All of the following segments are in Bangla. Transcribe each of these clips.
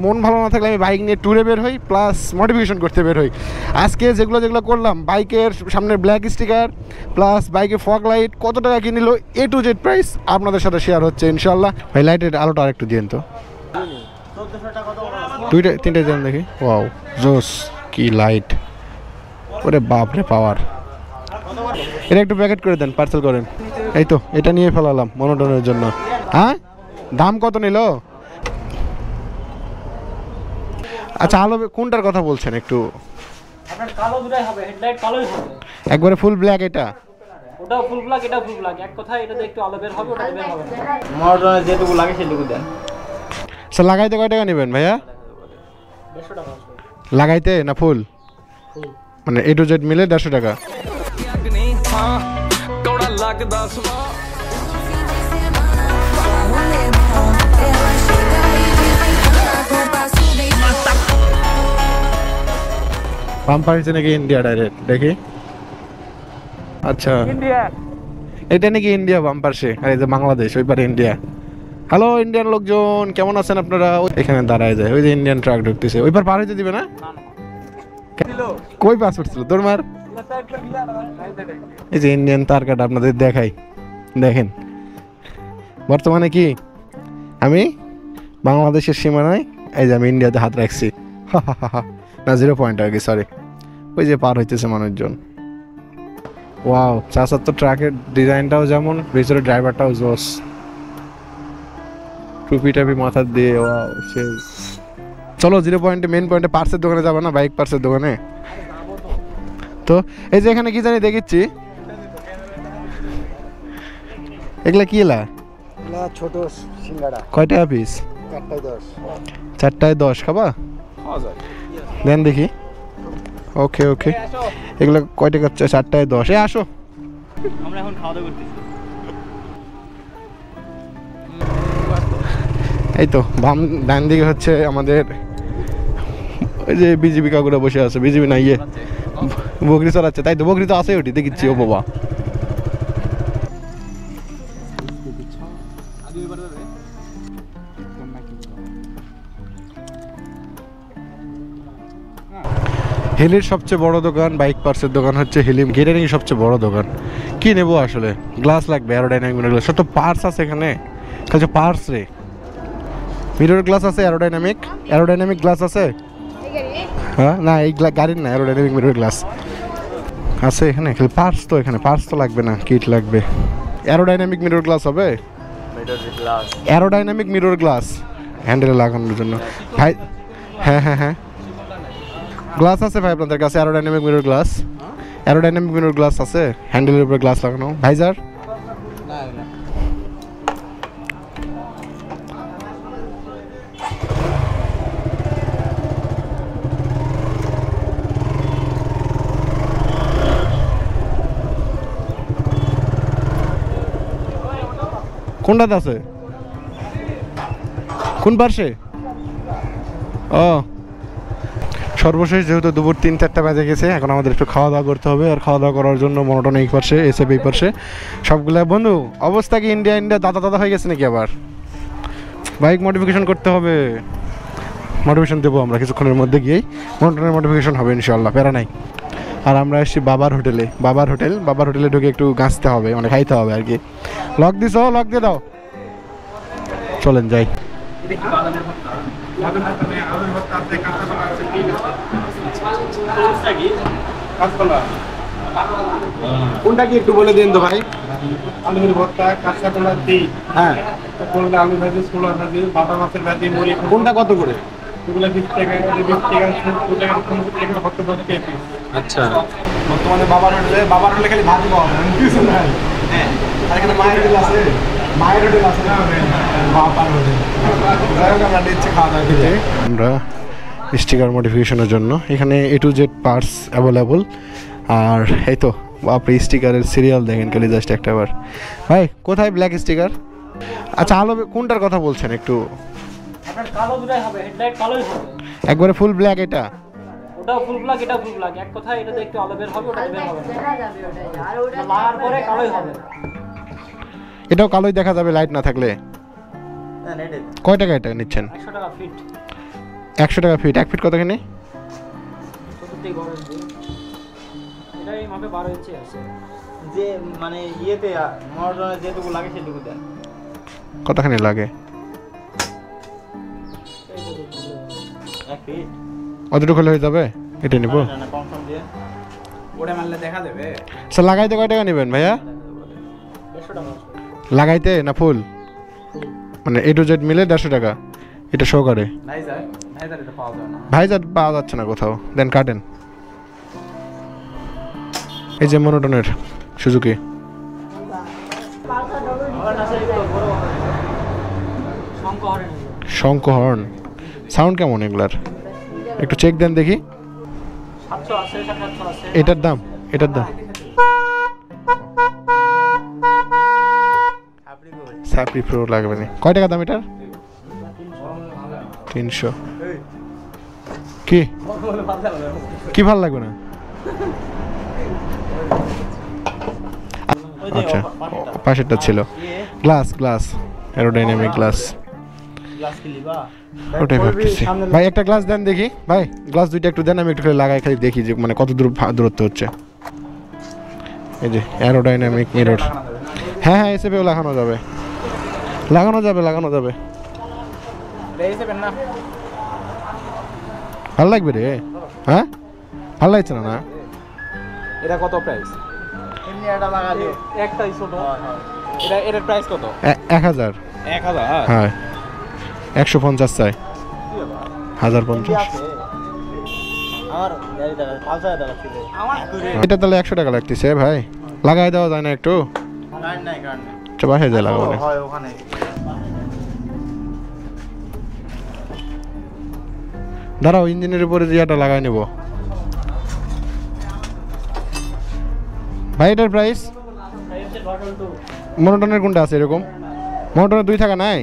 মন ভালো না থাকলে আমি বাইক নিয়ে ট্যুরে বের হই, প্লাস মডিফিকেশন করতে বের হই। আজকে যেগুলো করলাম, বাইকের সামনে ব্ল্যাক স্টিকার প্লাস বাইকে ফগ লাইট, কত টাকা কিনিল A to Z প্রাইস আপনাদের সাথে শেয়ার হচ্ছে ইনশাল্লাহ। ভাই লাইটের আলোটা আরেকটু দিন তো, দুইটা তিনটে দেন দেখি। ওয়াও জোস, কি লাইট, ওরে বাপরে পাওয়ার। এটা একটু প্যাকেট করে দেন, পার্সেল করেন। এই তো এটা নিয়ে ফেলালাম মনোটনের জন্য। হ্যাঁ, দাম কত নিল? আচ্ছা আলো কোনটার কথা বলছেন একটু? আপনার কালো দুটাই হবে, হেডলাইট কালোই হবে। একবারে ফুল ব্ল্যাক? এটা ওটাও ফুল ব্ল্যাক, এটাও ফুল ব্ল্যাক, এক কথায় এটাতে একটু আলো বের হবে, ওটাতে বের হবে না। মডেলে যেটুকু লাগে সেটুকু দেন। স্যার লাগাইতে কয় টাকা নেবেন ভাইয়া? 150 টাকা আসবে লাগাইতে না ফুল? ফুল মানে A to Z মিলে 150 টাকা। বাম্পার হচ্ছে নাকি ইন্ডিয়া ডাইরেক্ট, দেখি। আচ্ছা ইন্ডিয়া, এটা নাকি ইন্ডিয়া বাম্পার সে, আর এই যে বাংলাদেশ, ওই পারে ইন্ডিয়া। হ্যালো ইন্ডিয়ান লোকজন, কেমন আছেন আপনারা? এখানে দাঁড়ায় যায়, ওই যে ইন্ডিয়ান ট্রাক ঢুকতেছে, ওই পার পার হইতে দিবে না? কই পাসপোর্ট ছিল তোর মার? এই যে ইন্ডিয়ান তার কাটা আপনাদের দেখাই, দেখেন। বর্তমানে কি আমি বাংলাদেশের সীমানায়, এই যে আমি ইন্ডিয়াতে হাত রাখছি, না 0 পয়েন্ট আর কি, সরি। ওই যে পার হইতেছে মানুষজন। ওয়াও, 74 ট্রাকের ডিজাইনটাও যেমন, ভিতরে ড্রাইভারটাও জোস, টুপি টাপি মাথা দিয়ে। ওয়াও সেই। চলো 0 পয়েন্টে, মেন পয়েন্টে পার্সের দোকানে যাবো না? বাইক পার্সের দোকানে। তো এই যে এখানে কি জানি দেখেছি, এগুলা কি এলা? ছোট সিঙ্গাড়া কয় টাকা পিস? 4টায় 10। 4টায় 10 খাবা? দেন দেখি। ওকে ওকে, এগুলো কয় টাকা? 4টায় 10। এ আসো, আমরা এখন খাওয়া দাওয়া করতেছি। এই তো বাম ডান দিকে হচ্ছে আমাদের ওই যে বিজিবি কাকুরা বসে আছে। বিজিবি না, ইয়ে বকরি চড়াচ্ছে, তাই তো। বকরি তো আছে ওটি দেখিচ্ছি। ও বাবা, হিলির সবচেয়ে বড় দোকান, বাইক পার্টসের দোকান হচ্ছে হিলি। গেটারিং সবচেয়ে বড় দোকান। কি নেবো আসলে? গ্লাস লাগবে, অ্যারোডাইনামিক মিরর গ্লাস। সব তো পার্টস আছে এখানে, কাছে পার্টস রে। মিরর গ্লাস আছে, অ্যারোডাইনামিক গ্লাস আছে। হ্যাঁ না, এই গাড়ির না, অ্যারোডাইনামিক মিরর গ্লাস আছে এখানে। পার্টস তো এখানে, পার্টস তো লাগবে না, কিট লাগবে। অ্যারোডাইনামিক মিরর গ্লাস হবে, অ্যারোডাইনামিক মিরর গ্লাস হ্যান্ডেলে লাগানোর জন্য ভাই। হ্যাঁ হ্যাঁ হ্যাঁ, গ্লাস আছে ভাই আপনাদের কাছে? Aerodynamic mirror glass, aerodynamic mirror glass আছে, হ্যান্ডেলের উপরে গ্লাস লাগানো। ভাইজার কোনটাতে আছে? কোন পার্শ্বে? ও সর্বশেষ যেহেতু দুপুর 3-4টা বাজে গেছে, এখন আমাদের একটু খাওয়া দাওয়া করতে হবে। আর খাওয়া দাওয়া করার জন্য মনোটন এই পাশে, এসএফ এই পাশে, সবগুলা। বন্ধু অবস্থা কি ইন্ডিয়া দাদা দাদা হয়ে গেছে নাকি? আবার বাইক মডিফিকেশন করতে হবে। মডিফিকেশন দেবো আমরা কিছুক্ষণের মধ্যে গিয়েই, মনোটনের মডিফিকেশন হবে ইনশাল্লাহ, প্যারা নাই। আর আমরা এসেছি বাবার হোটেলে। বাবার হোটেলে ঢুকে একটু গাছতে হবে, মানে খাইতে হবে আর কি। লক দিছো? লক দিয়ে দাও, চলেন যাই। কোনটা কি একটু বলে দিন তো ভাই? আলুর ভর্তা, কাঁচা কলার দিই, হ্যাঁ, করলা আলু ভাজি, ছোলা ভাজি, বাটা মাছের ভাজি, মুড়ি। কোনটা কত করে? এগুলো 20 টাকা, 20 টাকা, 70 টাকা, 50 টাকা, 70 টাকা পিস। আচ্ছা, বর্তমানে বাবার হোটেলে খালি ভাজি পাওয়া যায়, কিছু নাই। হ্যাঁ, আর এখানে মায়ের হোটেল আছে, মায়ের হোটেল আছে না, বাবার হোটেল। যাই হোক, আমরা নিচ্ছি খাওয়া দাওয়া খেতে। আমরা স্টিকার মডিফিকেশনের জন্য এখানে A to Z parts available. আর এই তো আপনি স্টিকারের সিরিয়াল দেখেন খালি, জাস্ট একটা বার। ভাই কোথায় ব্ল্যাক স্টিকার? আচ্ছা আলো কোনটার কথা বলছেন একটু? আপনার কালো দুটাই হবে, হেডলাইট কালোই হবে। একবারে ফুল ব্ল্যাক? এটা ওটাও ফুল ব্ল্যাক, এটাও ফুল ব্ল্যাক, এক কথায় এটাতে একটু আলো বের হবে, ওটাতে বের হবে না। লাগার পরে কালোই হবে। এটাও কালোই দেখা যাবে লাইট না থাকলে? কয় টাকা এটা নিচ্ছেন? 100 টাকা ফিট। 100 টাকা ফিট। 1 ফিট কতখানি? চতুর্দিকে ঘর আছে এটা এই মাপে 12 ইঞ্চি আছে যে মানে ইয়েতে মডার্নে যেটুকু লাগে সেটুকু দেন। কতখানি লাগে? এই যে দেখুন। 1 ফিট অতটুকু হলে হয়ে যাবে? এটা নিব। না না কনফার্ম দিয়ে ওটা মারলে দেখা দেবে। স্যার লাগাইতে কয় টাকা নেবেন ভাইয়া? 150 টাকা আসবে লাগাইতে না ফুল? মানে A to Z মিলে 150 টাকা, এটা সহকারে। নাইজার এটা পাওয়া যায় না। ভাইজার পাওয়া যাচ্ছে না কোথাও, দেন কাটেন। এই যে মনোটনের সুজুকি। হর্ন আছে এগুলো বড় হর্ন শঙ্খ হর্ন এগুলো। শঙ্খ হর্ন, সাউন্ড কেমন এগুলার? একটু চেক দেন দেখি। 700 আছে 700 আছে এটার দাম, এটার দাম আপনি কই সাপ্রি প্রো লাগবে না। কয় টাকা দাম এটার? 300। কি কি ভাল লাগবে না? ওই যে আচ্ছা, পাশেরটা পাশেরটা ছিল glass, glass aerodynamic glass, glass কি লিবা ওটাই ভাবতেছি। ভাই একটা গ্লাস দেন দেখি ভাই, গ্লাস দুইটা একটু দেন, আমি একটু খালি লাগাই খালি দেখি যে মানে কত দূর দূরত্ব হচ্ছে। এই যে এরোডাইনামিক মিরর, হ্যাঁ হ্যাঁ এসএফও লাগানো যাবে, লাগানো যাবে, লাগানো যাবে। রেইসে বেন না। ভালো লাগবে রে, হ্যাঁ ভালো লাগছে না? না এটা কত প্রাইস? এমনি এটা লাগালে একটাই ছোট। হয় হয় এটার প্রাইস কত? 1000। 1000। হ্যাঁ 150 চাই, 1050। আছে আমার গাড়ি দাঁড়া 5000 টাকা ছিল আমার এটা তাহলে 100 টাকা লাগতেছে ভাই, লাগাই দেওয়া যায় না একটু? কারেন্ট নাই চল বাসে যাই লাগাবো। হয় ওখানে দাঁড়াও, ইঞ্জিনের উপরে জিয়াটা লাগাই নেব ভাই। এটার প্রাইস মনোটনের কোনটা আছে এরকম? মনোটনের 2 টাকা নাই,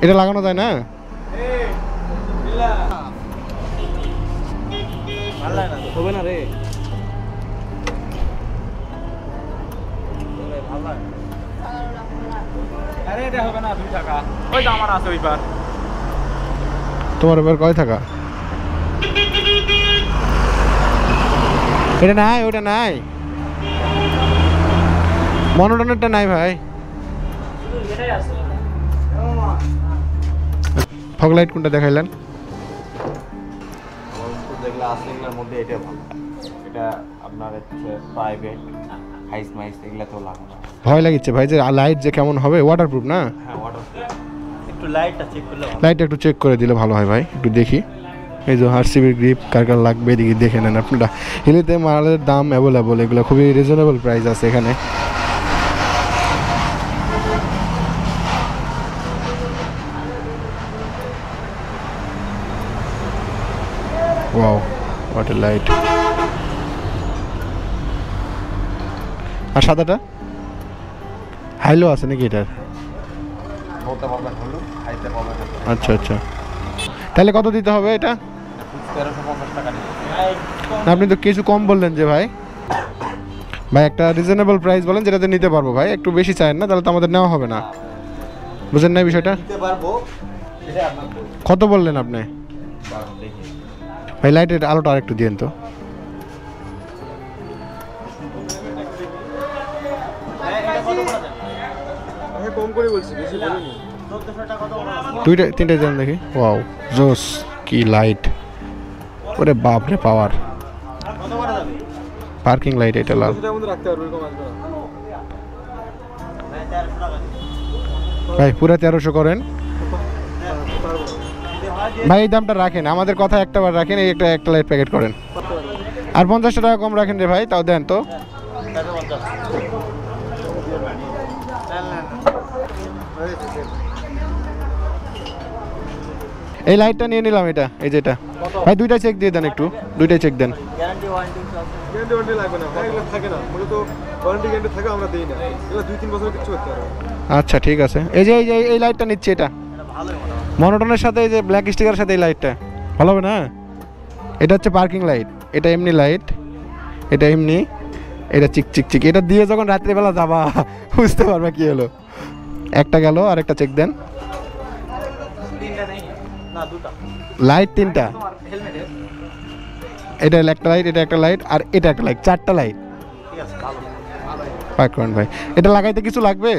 এটা লাগানো যায় না? ভালো লাগে না তো হবে না রে। ভালো লাগে আরে এটা হবে না 2 টাকা। ওই তো আমার আছে ওইবার। তোমার এবার কয় টাকা? এটা নাই, ওটা নাই, মনোটনেরটা নাই ভাই। শুধু এটাই আছে ফগ লাইট কোনটা দেখাইলেন? যেগুলো আছে এগুলোর মধ্যে এটা ভালো, এটা আপনার হচ্ছে প্রাইভেট হাইস মাইস এগুলোতেও লাগানো। ভয় লাগিচ্ছে ভাই যে লাইট যে কেমন হবে, ওয়াটারপ্রুফ না? হ্যাঁ ওয়াটার একটু লাইটটা চেক করলে ভালো লাইট একটু চেক করে দিলে ভালো হয় ভাই, একটু দেখি। এই যে আরসিবির গ্রিপ কার কার লাগবে এদিকে দেখে নেন আপনারা। হিলিতে মালের দাম অ্যাভেলেবল, এগুলো খুবই রিজনেবল প্রাইস আছে এখানে। Wow what a light. আর সাদাটা হাইলো আছে নাকি এটার? বলতে পারবেন হলো হাইতে পাবেন আচ্ছা আচ্ছা, তাহলে কত দিতে হবে এটা? 1350 টাকা নিয়ে। না, আপনি তো কিছু কম বললেন যে ভাই। ভাই একটা রিজনেবল প্রাইস বলেন যেটাতে নিতে পারবো ভাই, একটু বেশি চায়েন না তাহলে তো আমাদের নেওয়া হবে না, বুঝেন না বিষয়টা? দিতে পারবো সেটা আপনার কত বললেন আপনি দেখি। ভাই? লাইটের আলোটা আরেকটু দিয়েন তো। কম করে বলছি, বেশি বলিনি। 1400 টাকা কত বড় আছে? দুইটা তিনটে দেন দেখি। ওয়াও জোস, কি লাইট, ওরে বাপ রে পাওয়ার। কত বড় যাবে পার্কিং লাইট এটা লাল। সেটার মধ্যে রাখতে পারবো, এরকম আসবে না। ভাই 1300 টাকা দিন ভাই পুরো 1300 করেন যদি হয় দিয়ে ভাই, এই দামটা রাখেন, আমাদের কথা একটা বার রাখেন, এই একটা লাইট প্যাকেট করেন। আর 50 টাকা কম রাখেন রে ভাই, তাও দেন তো। 50 এই লাইটটা নিয়ে নিলাম, এটা এই যেটা ভাই, দুইটা চেক দিয়ে দেন একটু, দুইটাই চেক দেন। গ্যারান্টি ওয়ারেন্টি আছে গ্যারান্টি ওয়ারেন্টি লাগবে না ভাই, এগুলো থাকে না মূলত। ওয়ারেন্টি গ্যারান্টি থাকে আমরা দেই না, এগুলো 2-3 বছর কিছু করতে পারবে। আচ্ছা ঠিক আছে, এই যে এই লাইটটা নিচ্ছি, এটা এটা ভালোই মোটামুটি মনোটনের সাথে এই যে ব্ল্যাক স্টিকারের সাথে এই লাইটটা ভালো হবে না? এটা হচ্ছে পার্কিং লাইট, এটা এমনি লাইট, এটা এমনি, এটা চিক চিক চিক। এটা দিয়ে যখন রাত্রিবেলা যাবা বুঝতে পারবে কি হলো। একটা গেল, আর একটা চেক দেন। তিনটা নেই না দুটো লাইট তিনটা, তোমার হেলমেটের এটা একটা লাইট, এটা একটা লাইট, আর এটা একটা লাইট, চারটা লাইট। ঠিক আছে ভালো পাক করেন ভাই। এটা লাগাইতে কিছু লাগবে?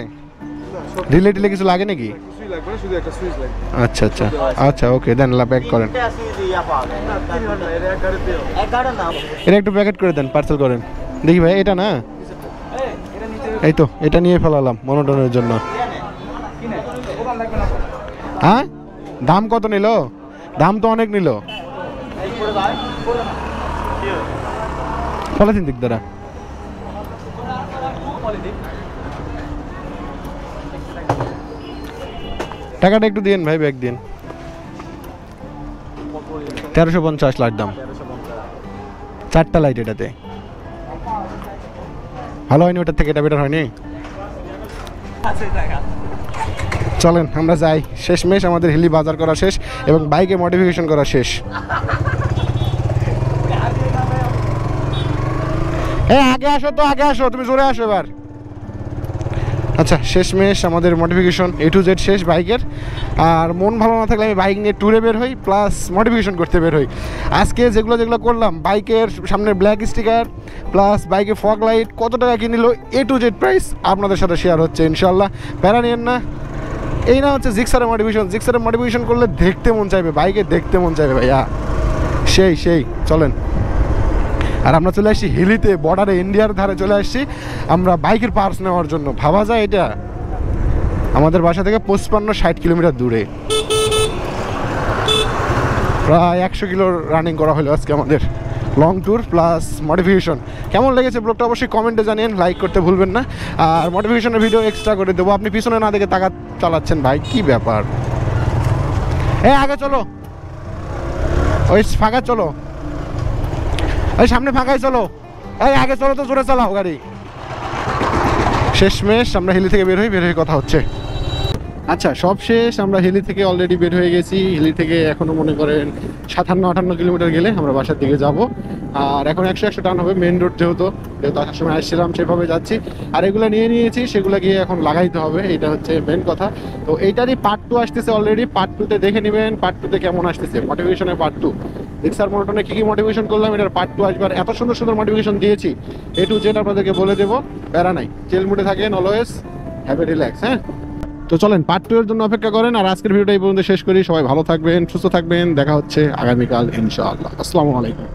রিলে টিলে কিছু লাগে নাকি? কিছুই লাগবে না, শুধু একটা সুইচ লাগবে। আচ্ছা আচ্ছা আচ্ছা, ওকে দেন, প্যাক করেন। তিনটে আছে যে ইয়া পাওয়া যায় না 3 ঘন্টা এটা এক গাড়ি দিও। এক গাড়ি না এটা একটু প্যাকেট করে দেন, পার্সেল করেন। দেখি ভাই, এটা না, এটা নিচে এই তো এটা নিয়ে ফেলালাম মনোটনের জন্য। কিনে ওখান লাগবে না তো। হ্যাঁ, দাম কত নিল? দাম তো অনেক নিল। এই করে যায় করে না কি হয় পলিথিন দিক দ্বারা টাকাটা একটু দিন ভাই, ব্যাগ দিন। 1350 লাইট দাম, চারটা লাইট এটাতে। ভালো হয়নি ওটার থেকে, এটা বেটার হয়নি। চলেন আমরা যাই, শেষমেশ আমাদের হিলি বাজার করা শেষ এবং বাইকে মডিফিকেশন করা শেষ। আগে আসো তো, আগে আসো, তুমি জোরে আসো এবার। আচ্ছা, শেষমেশ আমাদের মডিফিকেশন A to Z শেষ বাইকের। আর মন ভালো না থাকলে আমি বাইক নিয়ে ট্যুরে বের হই, প্লাস মডিফিকেশন করতে বের হই। আজকে যেগুলো যেগুলো করলাম, বাইকের সামনে ব্ল্যাক স্টিকার প্লাস বাইকে ফগ লাইট, কত টাকা কিনিল A to Z প্রাইস আপনাদের সাথে শেয়ার হচ্ছে ইনশাল্লাহ, প্যারা নিয়েন না। এই না হচ্ছে জিক্সারের মডিফিকেশন। জিক্সারের মডিফিকেশন করলে দেখতে মন চাইবে, বাইকে দেখতে মন চাইবে ভাইয়া, সেই সেই। চলেন, আর আমরা চলে আসছি হিলিতে, বর্ডারে ইন্ডিয়ার ধারে চলে আসছি আমরা বাইকের পার্টস নেওয়ার জন্য। ভাবা যায় এটা আমাদের বাসা থেকে 55-60 কিলোমিটার দূরে, প্রায় 100 কিলো রানিং করা হলো আজকে আমাদের লং ট্যুর প্লাস মডিফিকেশন। কেমন লেগেছে ব্লগটা অবশ্যই কমেন্টে জানিয়েন, লাইক করতে ভুলবেন না। আর মডিফিকেশনের ভিডিও এক্সট্রা করে দেবো, আপনি পিছনে না দেখে তাকা চালাচ্ছেন ভাই, কি ব্যাপার। আগে চলো, ওই ফাঁকা চলো, এই সামনে ফাঁকাই চলো, এই আগে চলো তো, জোরে চালাও গাড়ি। শেষমেশ আমরা হিলি থেকে বের হয়ে কথা হচ্ছে। আচ্ছা, সব শেষ, আমরা হিলি থেকে অলরেডি বের হয়ে গেছি। হিলি থেকে এখনো মনে করেন 57-58 কিলোমিটার গেলে আমরা বাসার দিকে যাব। আর এখন 100 টার্ন হবে, মেন রোড যেহেতু আসার সময় আসছিলাম সেভাবে যাচ্ছি। আর এগুলো নিয়ে নিয়েছি, সেগুলো গিয়ে এখন লাগাইতে হবে, এটা হচ্ছে মেন কথা। তো এইটারই পার্ট 2 আসতেছে অলরেডি, পার্ট 2তে দেখে নেবেন পার্ট 2তে কেমন আসতেছে মডিফিকেশনের পার্ট 2। জিক্সার মোটরনে কী কী মডিফিকেশন করলাম এটার পার্ট 2 আসবার। এত সুন্দর সুন্দর মডিফিকেশন দিয়েছি, A to Z আপনাদেরকে বলে দেবো, প্যারা নাই। চিল মুডে থাকেন, অলওয়েজ হ্যাভ এ রিল্যাক্স। হ্যাঁ, তো চলেন পার্ট 2 এর জন্য অপেক্ষা করেন। আর আজকের ভিডিওটা এই পর্যন্ত শেষ করি। সবাই ভালো থাকবেন, সুস্থ থাকবেন, দেখা হচ্ছে আগামীকাল ইনশাআল্লাহ। আসসালামু আলাইকুম।